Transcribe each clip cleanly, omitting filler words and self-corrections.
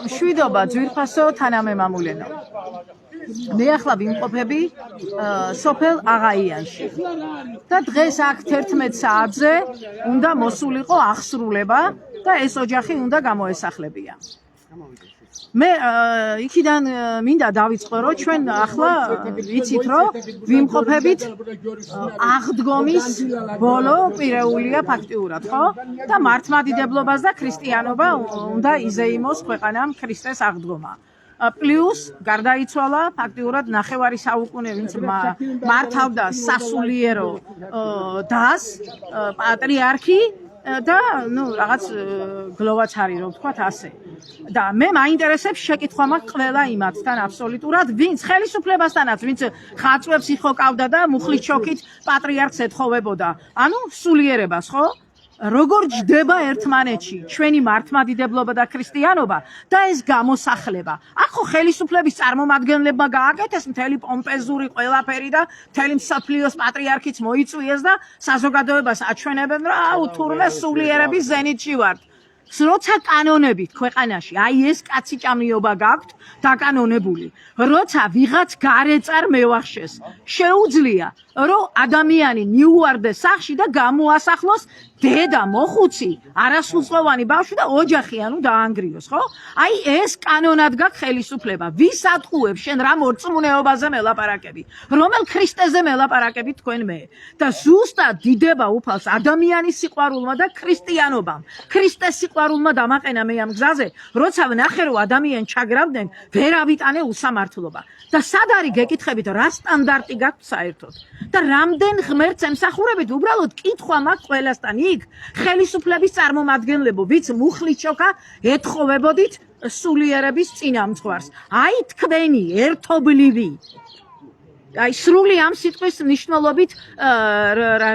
მშვიდობა ძვირფასო თანამემამულენო. მე ახლა ვიმყოფები სოფელ აღაიანში და დღეს აქ 11 საათზე უნდა მოსულიყო აღსრულება და ეს ოჯახი უნდა გამოესახლებია. მე იქიდან მინდა დავიწყო, რომ ჩვენ ახლა ვიცით, რომ ვიმყოფებით აღდგომის ბოლო პირეულია ფაქტიურად, ხო? და მართლმადიდებლობას და ქრისტიანობა უნდა იზეიმოს ქვეყანამ ქრისტეს აღდგომა. პლუს გარდაიცვალა ფაქტიურად ნახევარი საუკუნე ვინც მართავდა სასულიერო დას პატრიარქი და რაღაც გლოვაც არის რომ ვთქვათ ასე. და მე მაინტერესებს შეკითხვა მაქვს ყველა იმათთან აბსოლუტურად, ვინც ხელისუფლებასთანაც, ვინც ხაწვებს იხოკავდა და მუხლის ჩოქით პატრიარქს ეთხოვებოდა. ანუ სულიერებას, ხო? როგორ ჯდება ერთმანეთში ჩვენი მართლმადიდებლობა და ქრისტიანობა და ეს გამოსახლება. აქ ხო ხელისუფლების წარმომადგენლებმა გააკეთეს მთელი პომპეზური ყველაფერი და მთელი მსოფლიოს პატრიარქიც მოიწვიეს და საზოგადოებას აჩვენებენ, რომ თურმე სულიერების ზენიტში ვართ. როცა კანონებით ქვეყანაში აი ეს კაციჭამიობა გაქვთ დაკანონებული, როცა ვიღაც გარეწარ მევახშეს, შეუძლია რომ ადამიანი მიუვარდეს სახლში და გამოასახლოს დედა მოხუცი, არასრულწლოვანი ბავშვი და ოჯახი, ანუ დაანგრიოს, ხო? აი ეს კანონად გაქვს ხელისუფლება. ვის ატყუებს შენ რა მორწმუნეობაზე მელაპარაკები? რომელ ქრისტეზე მელაპარაკები თქვენ მე? და ზუსტად დიდება უფალს ადამიანის სიყვარულმა და ქრისტიანობამ. ქრისტეს სიყვარულმა დამაყენა მე ამ გზაზე, როცა ვნახე რომ ადამიანს ჩაგრავდნენ, ვერ ავიტანე უსამართლობა. და სად არის გეკითხებით რა სტანდარტი გაქვთ საერთოდ? და რამდენ ღმერთს ემსახურებით? უბრალოდ კითხვა მაქვს ყველასთან. იქ ხელისუფლების წარმომადგენლებო, ვიც მუხლით ჩოქა ეთხოვებოდით სულიერების წინამძღვარს. აი თქვენი ერთობლივი აი სრული ამ სიტყვის მნიშვნელობით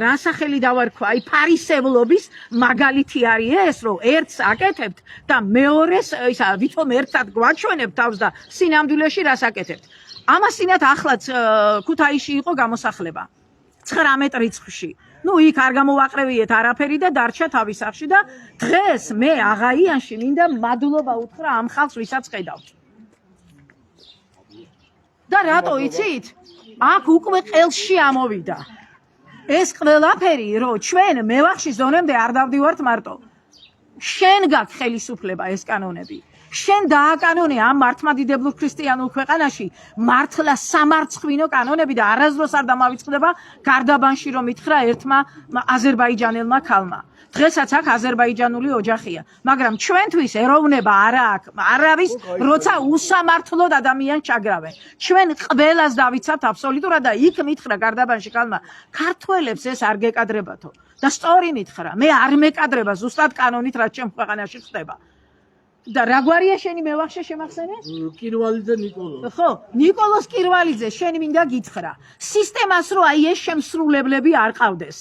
რა სახელი დავარქვა, აი ფარისევლობის მაგალითი არის ეს, რომ ერთს აკეთებთ და მეორეს ისა ვითომ ერთად გვაჩვენებთ თავს და სინამდვილეში რას აკეთებთ. ამასინათ ახლაც ქუთაისში იყო გამოსახლება 19 რიცხვში. ნუ იქ არ გამოვაყრევიეთ არაფერი და დარჩა თავის სახლში და დღეს მე აღაიანში მინდა მადლობა უთხრა ამ ხალხს, ვისაც ხედავთ. და რატო იცით? აქ უკვე ყელში ამოვიდა. ეს ყველაფერი, რომ ჩვენ მევახში ზონემდე არ დავდივართ მარტო. შენ გაქვს ხელისუფლება ეს კანონები. შენ დააკანონე ამ მართლმადიდებლურ ქრისტიანულ ქვეყანაში მართლა სამარცხვინო კანონები და არასდროს არ დამავიწყდება გარდაბანში რომ ითხრა ერთმა აზერბაიჯანელმა ქალმა. დღესაც აქ აზერბაიჯანული ოჯახია, მაგრამ ჩვენთვის ეროვნება არა აქვს, არავის როცა უსამართლოდ ადამიანს ჩაგრავენ. ჩვენ ყველას დავიცავთ აბსოლუტურად და იქ მითხრა გარდაბანში ქალმა, ქართველებს ეს არ გეკადრებათო. და სწორი მითხრა, მე არ მეკადრება ზუსტად კანონით რაც ჩემ ქვეყანაში ხდება. და რა გვარია შენი მევახშე შემახსენე? კირვალიძე ნიკოლოზ. ხო, ნიკოლოზ კირვალიძე, შენი მინდა გითხრა. სისტემას რო აი ეს შემსრულებლები არ ყავდეს.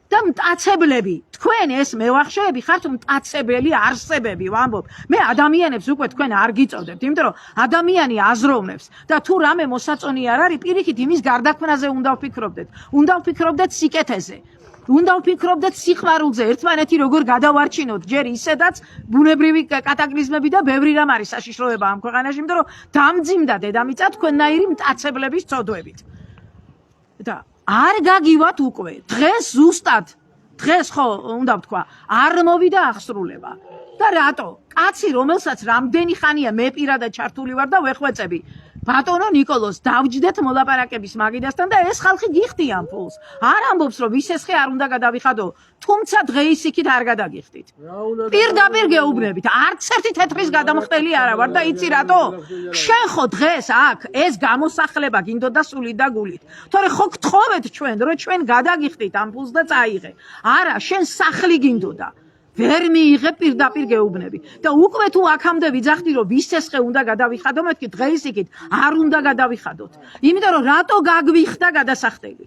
და მტაცებლები, თქვენ ეს მევახშეები ხართ მტაცებელი არსებები, ვამბობ. მე ადამიანებს უკვე თქვენ არ გიწევდებთ, იმიტომ რომ ადამიანი აზროვნებს და თუ რამე მოსაწონი არ არის, პირიქით იმის გარდაქმნაზე უნდა ვფიქრობდეთ. უნდა ვფიქრობდეთ სიკეთეზე. უნდა ვფიქრობდეთ სიყვარულზე, ერთმანეთი როგორ გადავარჩინოთ, ჯერ ისედაც ბუნებრივი კატაკლიზმები და ბევრი რამ არის საშიშროება ამ ქვეყანაში, იმიტომ რომ დამძიმდა დედამიწა თქვენნაირი მტაცებლების წოდვებით. და არ გაგივათ უკვე. დღეს ზუსტად, დღეს ხო უნდა ვთქვა, არ მოვიდა აღსრულება. და რატო? კაცი, რომელსაც რამდენი ხანია მე პირადად ჩართული ვარ და ვეხვეწები. ბატონო ნიკოლოზ, დავჯდეთ მოლაპარაკების მაგიდასთან და ეს ხალხი გიხდიან ფულს. არ ამბობს რომ ვისესხე არ უნდა გადავიხადო, თუმცა დღეისიქით არ გადაგიხდით. პირდაპირ გეუბნებით, არც ერთი თეთრის გადამხდელი არა ვარ და იცი რატო? შენ ხო დღეს აქ ეს გამოსახლება გინდოდა სულით და გულით. თორე ხო გთხოვეთ ჩვენ, რომ ჩვენ გადაგიხდით ამ ფულს და წაიღე. არა, შენ სახლი გინდოდა. ვერ მიიღე პირდაპირ გეუბნები და უკვე თუ აქამდე ვიძახდი რომ ვისესხე უნდა გადავიხადო, მეთქი დღეისიქით არ უნდა გადავიხადოთ. იმიტომ რომ რატო გაგვიხდა გადასახდელი?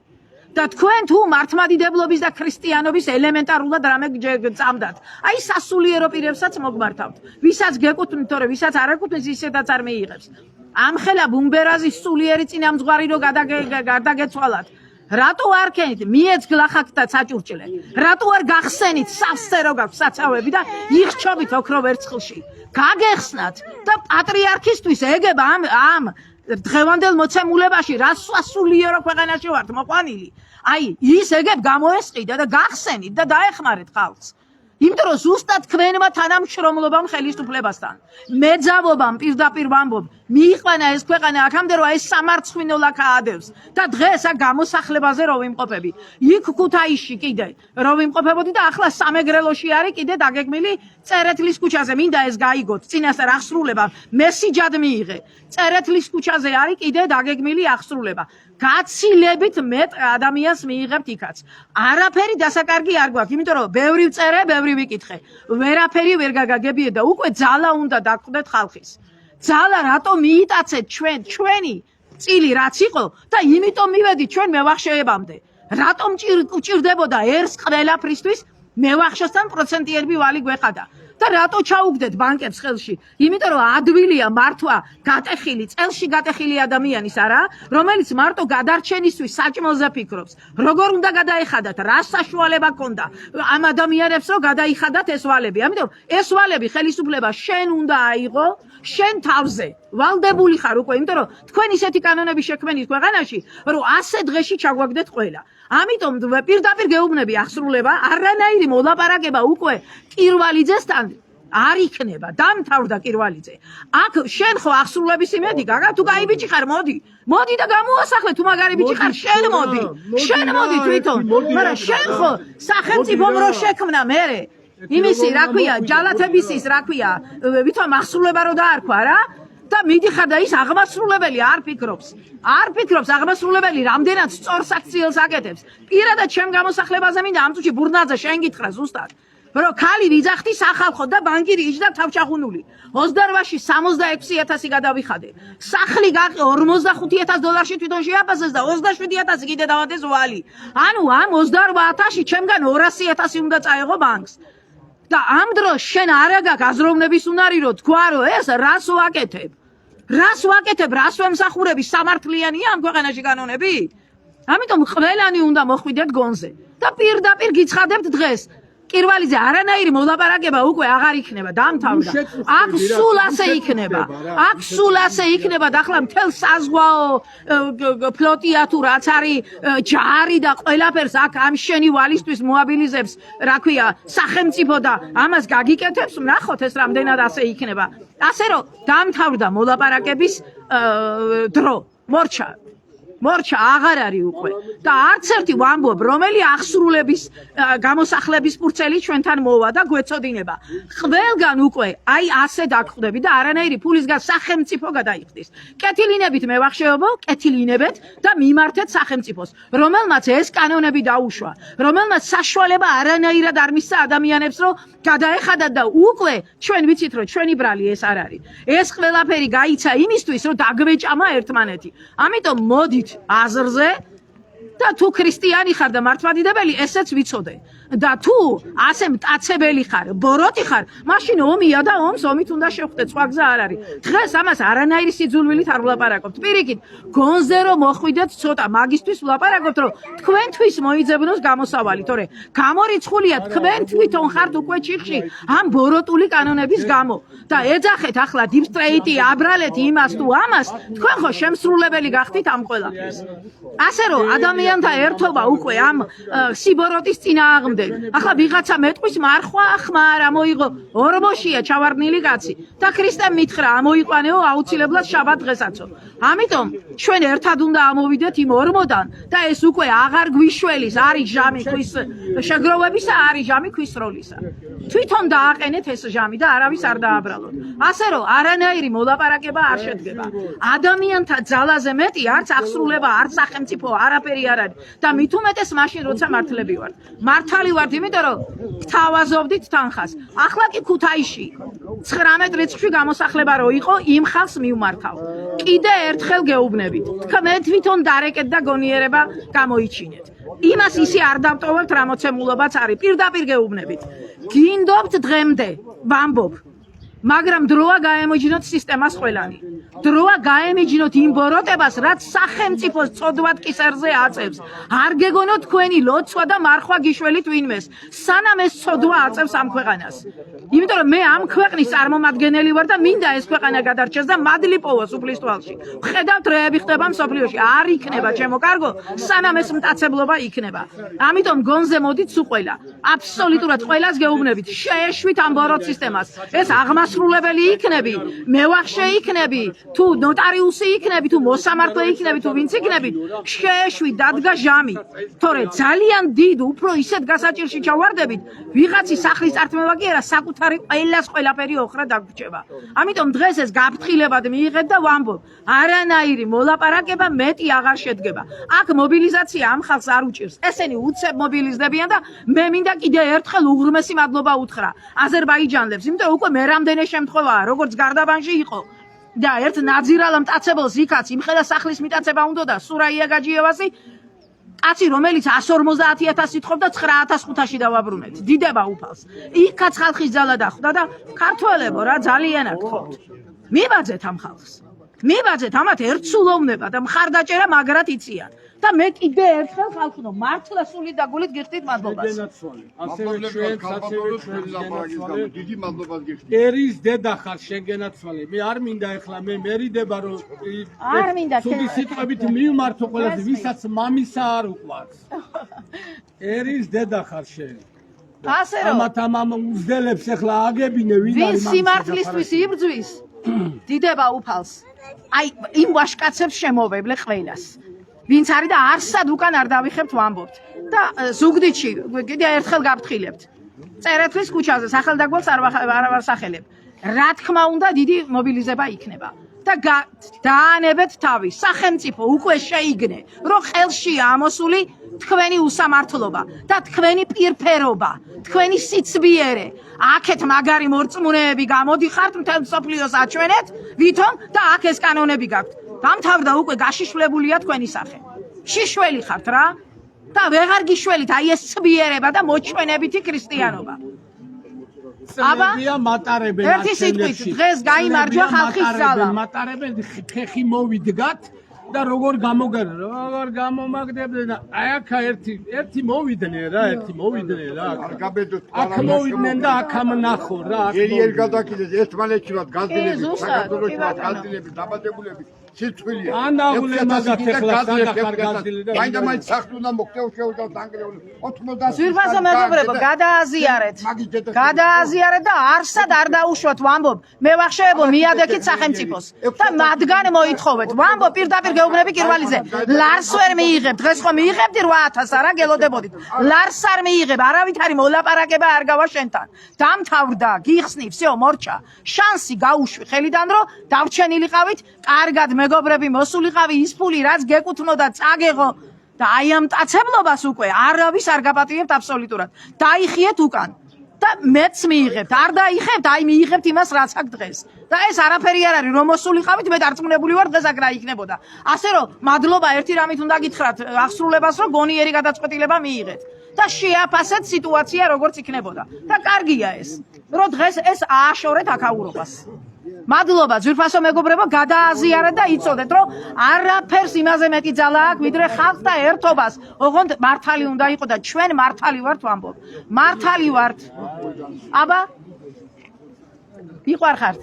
და თქვენ თუ მართლმადიდებლობის და ქრისტიანობის ელემენტარულად რამე წამდათ. აი სასულიერო პირებსაც მოგმართავთ. ვისაც გეკუთვნით, თორე ვისაც არ ეკუთვნის, ისედაც არ მიიღებს. ამხელა ბუმბერაზის სულიერი წინამძღვარი რო გადაგეცვალათ. რატო არ ქენით მიეც გლახაკ და საჭურჭლე რატო არ გახსენით სასცერო გაქვს საცავები და იხჩობით ოქრო ვერცხლში გაგეხსნათ და პატრიარქისთვის ეგება ამ დღევანდელ მოცემულებაში რას სასულიერო ქვეყანაში ვართ მოყვანილი აი ის ეგებ გამოესყიდა და გახსენით და დაეხმარეთ ხალხს იმიტომ რომ ზუსტად თქვენმა თანამშრომლობამ ხელისუფლებასთან მეძავობამ პირდაპირ ვამბობ მიიყვანა ეს ქვეყანა აქამდე რომ ეს სამარცხვინო ლაქა ადევს და დღეს აქ გამოსახლებაზე რო ვიმყოფები იქ ქუთაისში კიდე რო ვიმყოფებოდი და ახლა სამეგრელოში არის კიდე დაგეგმილი წერეთლის ქუჩაზე მინდა ეს გაიგოთ წინასწარ აღსრულება მესიჯად მიიღე წერეთლის ქუჩაზე არის კიდე დაგეგმილი აღსრულება გაცილებით მეტ ადამიანს მიიღებთ იქაც არაფერი დასაკარგი არ გვაქვს იმიტომ რომ ბევრი ვწერე ბევრი ვიკითხე ვერაფერი ვერ გაგაგებიეთ და უკვე ძალა უნდა დაგხვდეთ ხალხის ძალა რატო მიიტაცეთ ჩვენი წილი რაც იყო და იმიტომ მივედით ჩვენ მევახშეებამდე რატომ ჭირდებოდა ერს ყველაფრისთვის მევახშესთან პროცენტიერები ვალი გვეყადა და რატო ჩაუგდეთ ბანკებს ხელში? იმიტომ რომ ადვილია მართვა გატეხილი, წელში გატეხილი ადამიანის არა, რომელიც მარტო გადარჩენისთვის საჭმელზე ფიქრობს. როგორ უნდა გადაეხადათ, რა საშუალება ქონდა ამ ადამიანებს რომ გადაიხადათ ეს ვალები. ამიტომ ეს ვალები ხელისუფლება შენ უნდა აიღო, შენ თავზე. ვალდებული ხარ უკვე, იმიტომ რომ თქვენ ისეთი კანონები შექმნით ქვეყანაში, რომ 100 დღეში ჩაგვაგდეთ ყველა. ამიტომ პირდაპირ გეუბნები აღსრულება, არანაირი მოლაპარაკება უკვე კირვალიძესთან არ იქნება. დამთავრდა კირვალიძე. აქ შენ ხო აღსრულების იმედი გაგა თუ კაი ბიჭი ხარ, მოდი. მოდი და გამოასახლე თუ მაგარი ბიჭი ხარ, შენ მოდი. შენ მოდი თვითონ. მაგრამ შენ ხო სახელმწიფომ რო შექმნა მერე იმისი რა ქვია, ჯალათებისის რა ქვია, ვითომ აღსრულება რო დაარქვა რა? და მიდიხარ და ის აღმასრულებელი არ ფიქრობს აღმასრულებელი რამდენად სწორ საქციელს აკეთებს. პირადად ჩემ გამოსახლებაზე მინდა ამ წუთში ბურნაძე შენ გითხრა ზუსტად. რომ ქალი ვიძახდი სახალხო და ბანკირი იჯდა თავჩაღუნული. 28-ში 66,000 გადავიხადე. სახლი გაყი $45,000 თვითონ შეაფასეს და 27,000 კიდე დავადეს ვალი. ანუ ამ 28,000-ში ჩემგან 200,000 უნდა წაეღო ბანკს. და ამ დროს შენ არა გაქვს აზროვნების უნარი რომ თქვა რომ ეს რას ვაკეთებ? რას ვემსახურები? სამართლიანია ამ ქვეყანაში კანონები? ამიტომ ყველანი უნდა მოხვიდეთ გონზე და პირდაპირ გიცხადებთ დღეს. კირვალიძე არანაირი მოლაპარაკება უკვე აღარ იქნება, დამთავრდა. აქ სულ ასე იქნება და ახლა მთელ საზღვაო ფლოტია თუ რაც არის ჯარი და ყველაფერს აქ ამ შენი ვალისთვის მოაბილიზებს, რა ქვია, სახელმწიფო და ამას გაგიკეთებს, ნახოთ ეს რამდენად ასე იქნება. ასე რომ დამთავრდა მოლაპარაკების დრო, მორჩა აღარ არის უკვე და არც ერთი ვამბობ რომელი აღსრულების გამოსახლების ფურცელი ჩვენთან მოვა და გვეწოდინება ყველგან უკვე აი ასე დაგხვდები და არანაირი ფულისგან სახელმწიფო გადაიხდის კეთილინებით მევახშეობო კეთილინებეთ და მიმართეთ სახელმწიფოს რომელმაც ეს კანონები დაუშვა რომელმაც საშუალება არანაირად არ მისცა ადამიანებს რომ გადაეხადათ და უკვე ჩვენ ვიცით რომ ჩვენი ბრალი ეს არ არის ეს ყველაფერი გაიცა იმისთვის რომ დაგვეჭამა ერთმანეთი ამიტომ მოდით აზრზე და თუ ქრისტიანი ხარ და მართლმადიდებელი ესეც ვიცოდე და თუ ასე მტაცებელი ხარ ბოროტი ხარ მაშინ ომია და ომს ომით უნდა შევხვდე სხვა გზა არ არის დღეს ამას არანაირი სიძულვილით არ ვლაპარაკობთ პირიქით გონზე რომ მოხვიდეთ ცოტა მაგისთვის ვლაპარაკობთ რომ თქვენთვის მოიძებნოს გამოსავალი თორე გამორიცხულია თქვენ თვითონ ხართ უკვე ჩიხში ამ ბოროტული კანონების გამო და ეძახეთ ახლა დიპსტრეიტი აბრალეთ იმას თუ ამას თქვენ ხო შემსრულებელი გახდით ამ ყველაფრის ასე რომ ადამიანთა ერთობა უკვე ამ სიბოროტის წინააღმდეგ ახლა ვიღაცა მეტყვის მარხვა ხმა არა მოიღო ორმოშია ჩავარდნილი კაცი და ქრისტემ მითხრა ამოიყვანეო აუცილებლად შაბათ დღესაც ამიტომ ჩვენ ერთად უნდა ამოვიდეთ იმ ორმოდან და ეს უკვე აღარ გვიშველის არის ჟამი ქვის შეგროვებისა არის ჟამი ქვის როლისა თვითონ დააყენეთ ეს ჟამი და არავის არ დააბრალოთ ასე რომ არანაირი მოლაპარაკება არ შედგება ადამიანთა ძალაზე მეტი არც აღსრულება არც სახელმწიფო არაფერი არ არის და მით უმეტეს მაშინ როცა მართლები ვართ მართალი ვართ იმიტომ რომ გთავაზობდით თანხას ახლა კი ქუთაისში 19 რიცხვი გამოსახლება რო იყო იმ ხალხს მივმართავ კიდე ერთხელ გეუბნებით თქვენ თვითონ დარეკეთ და გონიერება გამოიჩინეთ იმას ისე არ დავტოვებთ რა მოცემულობაც არის პირდაპირ გეუბნებით გინდობთ დღემდე ვამბობ მაგრამ დროა გაემოჯინოთ სისტემას ყველანი. დროა გაემიჯნოთ იმ ბოროტებას, რაც სახელმწიფოს წოდვად კისერზე აწევს. არ გეგონოთ თქვენი ლოცვა და მარხვა გიშველით ვინმეს, სანამ ეს წოდვა აწევს ამ ქვეყანას. იმიტომ რომ მე ამ ქვეყნის წარმომადგენელი ვარ და მინდა ეს ქვეყანა გადარჩეს და მადლი პოვოს უფლის თვალში. ხედავთ რეები ხდება მსოფლიოში, არ იქნება ჩემო კარგო, სანამ ეს მტაცებლობა იქნება. ამიტომ გონზე მოდით სულ ყველა. აბსოლუტურად ყველას გეუბნებით, შეეშვით ამ ბოროტ სისტემას. ეს აღმასრულებელი იქნები, მევახშე იქნები, თუ ნოტარიუსი იქნები, თუ მოსამართლე იქნები, თუ ვინც იქნებით, შეეშვით დადგა ჟამი. თორე ძალიან დიდ უფრო ისეთ გასაჭირში ჩავარდებით, ვიღაცი სახლის წართმევა კი არა, საკუთარი ყველას ყველაფერი ოხრა დაგვრჩება. ამიტომ დღეს ეს გაფრთხილებად მიიღეთ და ვამბობ, არანაირი მოლაპარაკება მეტი აღარ შედგება. აქ მობილიზაცია ამ ხალხს არ უჭირს. ესენი უცებ მობილიზდებიან და მე მინდა კიდე ერთხელ უღრმესი მადლობა უთხრა აზერბაიჯანელებს, იმიტომ რომ უკვე მე რამდენი შემთხვევაა, როგორც გარდაბანში იყო. და ერთ ნაძირალა მტაცებელს იქაც იმხედა სახლის მიტაცება უნდა და სურაია გაჯიევასი კაცი რომელიც 150,000 ითხოვდა 9,500-ში დავაბრუნეთ. დიდება უფალს. იქაც ხალხის ძალა დახვდა და ქართველებო რა ძალიანად გთხოვთ. მიბაძეთ ამ ხალხს. მიბაძეთ ამათ ერთსულოვნება და მხარდაჭერა მაგრად იციან. და მე კიდე ერთხელ ხალხო მართლა სულით და გულით გიხდით მადლობას. დიდი მადლობას გიხდით. ერის დედა ხარ შენგენაცვალე. მე არ მინდა ეხლა მე მერიდება რომ არ მინდა თუმი სიტყვებით მივმართო ყველაზე ვისაც მამისა არ უყვარს. ერის დედა ხარ შენ. ასე რომ ამათ უძდელებს ეხლა აგებინე ვინ ვინ არის სიმართლისთვის იბრძვის დიდება უფალს. აი იმ ვაშკაცებს შემოვევლე ყველას. ვინც არის და არსად უკან არ დავიხებთ ვამბობთ. და ზუგდიდში კიდე ერთხელ გაფრთხილებთ. წერეთლის ქუჩაზე სახელდაგვალს არ ვარსახელებ. რა თქმა უნდა დიდი მობილიზება იქნება. და დაანებეთ თავი. სახელმწიფო უკვე შეიგნე, რომ ხელშია ამოსული თქვენი უსამართლობა და თქვენი პირფერობა, თქვენი სიცბიერე. აქეთ მაგარი მორწმუნეები გამოდიხართ, მთელ მსოფლიოს აჩვენეთ, ვითომ და აქ ეს კანონები გაქვთ. დამთავრდა უკვე გაშიშვლებულია თქვენი სახე. შიშველი ხართ რა? და ვეღარ გიშველით აი ეს ცბიერება და მოჩვენებითი ქრისტიანობა. აბა მატარებენ ერთი სიტყვით დღეს გაიმარჯვა ხალხის ძალა. მატარებენ ხეხი მოვიდგათ და როგორ გამოგერო როგორ გამომაგდებდნენ აი აქ ერთი მოვიდნენ რა აქ მოვიდნენ და აქ ნახო რა ჯერიერ გადაკიდეს ერთმანეთშივად გაზრდილები საქართველოსშივად გაზრდილები დაბადებულები სიცხვილია ანაღლე მაგათ ეხლა ხარ გაზრდილი და მაინდა მაინც სახლი უნდა მოხდეო შეუძალ დანგრეული 80 ზვირფასო მეგობრებო გადააზიარეთ და არსად არ დაუშვათ ვამბობ მე ვახშეებო მიადექით სახელმწიფოს და მათგან მოითხოვეთ ვამბობ პირდაპირ გეუბნები კირვალიზე ლარს ვერ მიიღებ დღეს ხო მიიღებდი 8,000 არა გელოდებოდით ლარს არ მიიღებ არავითარი მოლაპარაკება არ გავა შენთან დამთავრდა გიხსნი всё მორჩა შანსი გაუშვი ხელიდან რომ დავრჩენილიყავით კარგად მეგობრები მოსულიყავი ის ფული რაც გეკუთვნოდა წაგეღო და აი ამ მტაცებლობას უკვე არავის არ გაპატიებთ აბსოლუტურად დაიხიეთ უკან და მეც მიიღებთ არ დაიხებთ აი მიიღებთ იმას რაც აქ დღეს და ეს არაფერი არ არის რომ მოსულიყავით მე დარწმუნებული ვარ დღეს აქ რა იქნებოდა ასე რომ მადლობა ერთი რამით უნდა გითხრათ აღსრულებას რომ გონიერი გადაწყვეტილება მიიღეთ და შეაფასეთ სიტუაცია როგორც იქნებოდა და კარგია ეს რომ დღეს ეს ააშორეთ აქაურობას მადლობა ძვირფასო მეგობრებო გადააზიარეთ და იცოდეთ რომ არაფერს იმაზე მეტი ძალა აქვს ვიდრე ხალხთა ერთობას ოღონდ მართალი უნდა იყო და ჩვენ მართალი ვართ ვამბობ მართალი ვართ აბა მიყარხართ